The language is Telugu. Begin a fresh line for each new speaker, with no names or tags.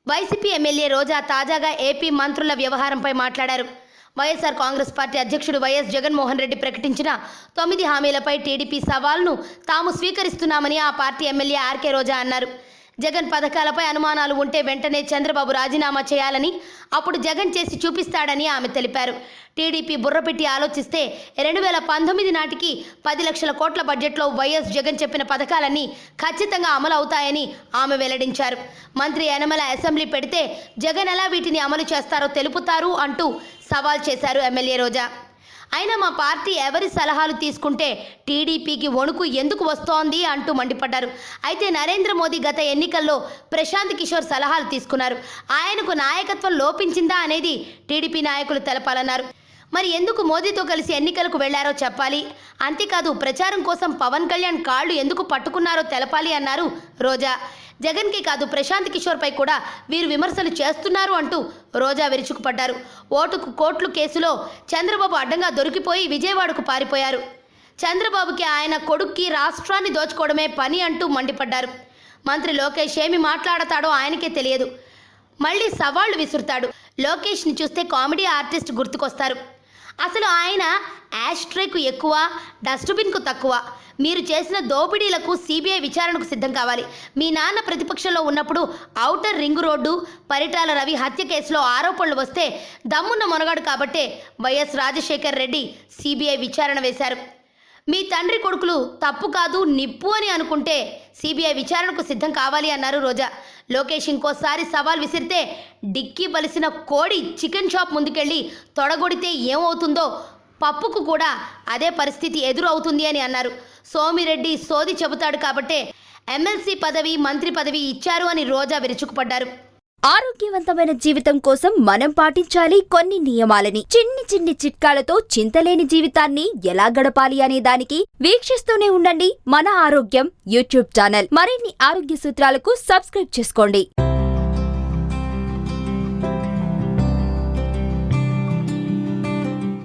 వైసీపీ ఎమ్మెల్యే రోజా తాజాగా ఏపీ మంత్రుల వ్యవహారంపై మాట్లాడారు. వైఎస్ఆర్ కాంగ్రెస్ పార్టీ అధ్యక్షుడు వైఎస్ జగన్మోహన్ రెడ్డి ప్రకటించిన 9 హామీలపై టీడీపీ సవాల్ను తాము స్వీకరిస్తున్నామని ఆ పార్టీ ఎమ్మెల్యే ఆర్కే రోజా అన్నారు. జగన్ పథకాలపై అనుమానాలు ఉంటే వెంటనే చంద్రబాబు రాజీనామా చేయాలని, అప్పుడు జగన్ చేసి చూపిస్తాడని ఆమె తెలిపారు. టీడీపీ బుర్రపెట్టి ఆలోచిస్తే 2019 నాటికి 10 లక్షల కోట్ల బడ్జెట్లో వైఎస్ జగన్ చెప్పిన పథకాలన్నీ ఖచ్చితంగా అమలు అవుతాయని ఆమె వెల్లడించారు. మంత్రి యనమల అసెంబ్లీ పెడితే జగన్ ఎలా వీటిని అమలు చేస్తారో తెలుపుతారు అంటూ సవాల్ చేశారు ఎమ్మెల్యే రోజా. అయినా మా పార్టీ ఎవరి సలహాలు తీసుకుంటే టీడీపీకి వణుకు ఎందుకు వస్తోంది అంటూ మండిపడ్డారు. అయితే నరేంద్ర మోదీ గత ఎన్నికల్లో ప్రశాంత్ కిషోర్ సలహాలు తీసుకున్నారు. ఆయనకు నాయకత్వం లోపించిందా అనేది టీడీపీ నాయకులు తెలపాలన్నారు. మరి ఎందుకు మోదీతో కలిసి ఎన్నికలకు వెళ్లారో చెప్పాలి. అంతేకాదు ప్రచారం కోసం పవన్ కళ్యాణ్ కాళ్లు ఎందుకు పట్టుకున్నారో తెలపాలి అన్నారు రోజా. జగన్కి కాదు ప్రశాంత్ కిషోర్పై కూడా వీరు విమర్శలు చేస్తున్నారు అంటూ రోజా విరుచుకుపడ్డారు. ఓటుకు కోట్లు కేసులో చంద్రబాబు అడ్డంగా దొరికిపోయి విజయవాడకు పారిపోయారు. చంద్రబాబుకి ఆయన కొడుక్కి రాష్ట్రాన్ని దోచుకోవడమే పని అంటూ మండిపడ్డారు. మంత్రి లోకేష్ ఏమి మాట్లాడతాడో ఆయనకే తెలియదు, మళ్ళీ సవాళ్లు విసురుతాడు. లోకేష్ని చూస్తే కామెడీ ఆర్టిస్ట్ గుర్తుకొస్తారు. అసలు ఆయన యాష్ట్రేకు ఎక్కువ, డస్ట్బిన్కు తక్కువ. మీరు చేసిన దోపిడీలకు సిబిఐ విచారణకు సిద్ధం కావాలి. మీ నాన్న ప్రతిపక్షంలో ఉన్నప్పుడు outer ring road, Paritala Ravi హత్య కేసులో ఆరోపణలు వస్తే దమ్మున్న మొనగాడు కాబట్టే వైఎస్ రాజశేఖర్ రెడ్డి సిబిఐ విచారణ వేశారు. మీ తండ్రి కొడుకులు తప్పు కాదు నిప్పు అని అనుకుంటే సిబిఐ విచారణకు సిద్ధం కావాలి అన్నారు రోజా. లోకేష్ ఇంకోసారి సవాల్ విసిరితే డిక్కీ బలిసిన కోడి చికెన్ షాప్ ముందుకెళ్ళి తొడగొడితే ఏమవుతుందో పప్పుకు కూడా అదే పరిస్థితి ఎదురవుతుంది అని అన్నారు. సోమిరెడ్డి సోది చెబుతాడు కాబట్టే ఎమ్మెల్సీ పదవి, మంత్రి పదవి ఇచ్చారు అని రోజా విరుచుకుపడ్డారు.
ఆరోగ్యవంతమైన జీవితం కోసం మనం పాటించాలి కొన్ని నియమాలని. చిన్ని చిన్ని చిట్కాలతో చింతలేని జీవితాన్ని ఎలా గడపాలి అనే దానికి వీక్షిస్తూనే ఉండండి మన ఆరోగ్యం యూట్యూబ్ ఛానల్. మరిన్ని ఆరోగ్య సూత్రాలకు సబ్స్క్రైబ్ చేసుకోండి.